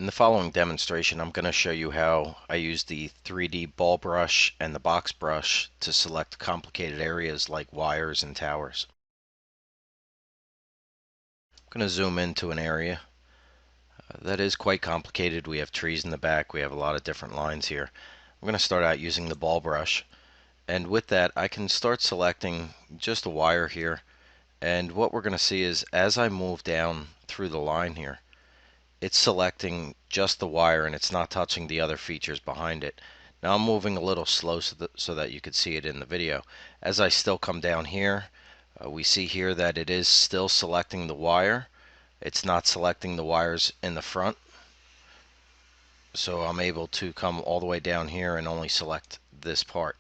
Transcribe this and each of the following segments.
In the following demonstration, I'm going to show you how I use the 3D ball brush and the box brush to select complicated areas like wires and towers. I'm going to zoom into an area that is quite complicated. We have trees in the back, we have a lot of different lines here. I'm going to start out using the ball brush, and with that I can start selecting just a wire here, and what we're going to see is as I move down through the line here, it's selecting just the wire and it's not touching the other features behind it. Now I'm moving a little slow so that you could see it in the video. As I still come down here, we see here that it is still selecting the wire. It's not selecting the wires in the front. So I'm able to come all the way down here and only select this part.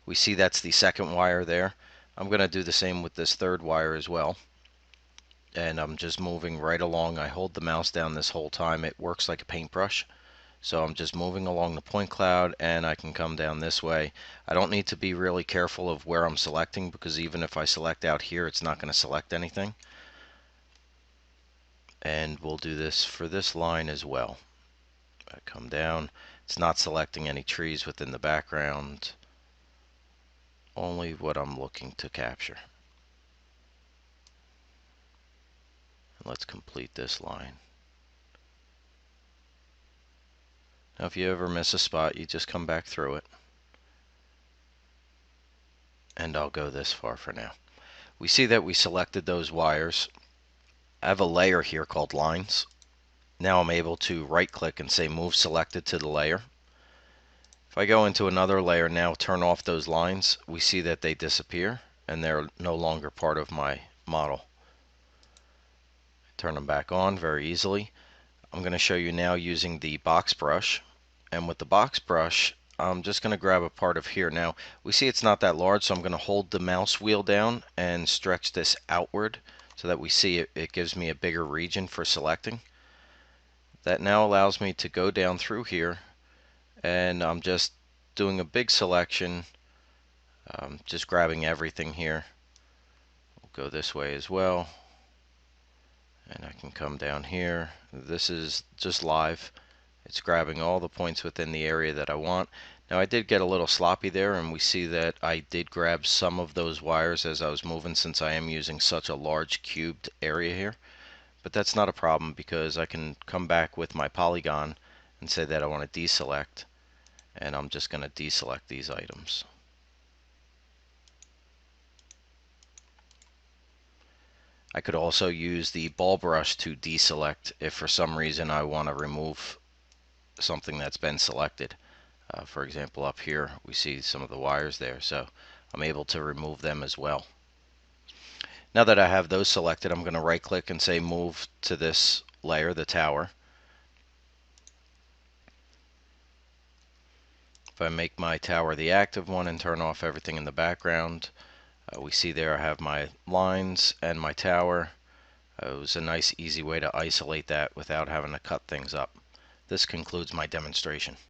We see that's the second wire there. I'm going to do the same with this third wire as well. And I'm just moving right along. I hold the mouse down this whole time. It works like a paintbrush. So I'm just moving along the point cloud and I can come down this way. I don't need to be really careful of where I'm selecting, because even if I select out here, it's not going to select anything. And we'll do this for this line as well. I come down. It's not selecting any trees within the background, only what I'm looking to capture. Let's complete this line. Now if you ever miss a spot, you just come back through it. And I'll go this far for now. We see that we selected those wires. I have a layer here called lines. Now I'm able to right click and say move selected to the layer. If I go into another layer now, turn off those lines, we see that they disappear and they're no longer part of my model. Turn them back on very easily. I'm going to show you now using the box brush, and with the box brush I'm just going to grab a part of here. Now we see it's not that large, so I'm going to hold the mouse wheel down and stretch this outward so that we see it gives me a bigger region for selecting. That now allows me to go down through here, and I'm just doing a big selection, just grabbing everything here. We'll go this way as well, and I can come down here. This is just live. It's grabbing all the points within the area that I want. Now I did get a little sloppy there, and we see that I did grab some of those wires as I was moving, since I am using such a large cubed area here. But that's not a problem, because I can come back with my polygon and say that I want to deselect, and I'm just going to deselect these items. I could also use the ball brush to deselect if for some reason I want to remove something that's been selected. For example, up here we see some of the wires there, so I'm able to remove them as well. Now that I have those selected, I'm going to right click and say move to this layer, the tower. If I make my tower the active one and turn off everything in the background, we see there I have my lines and my tower. It was a nice easy way to isolate that without having to cut things up. This concludes my demonstration.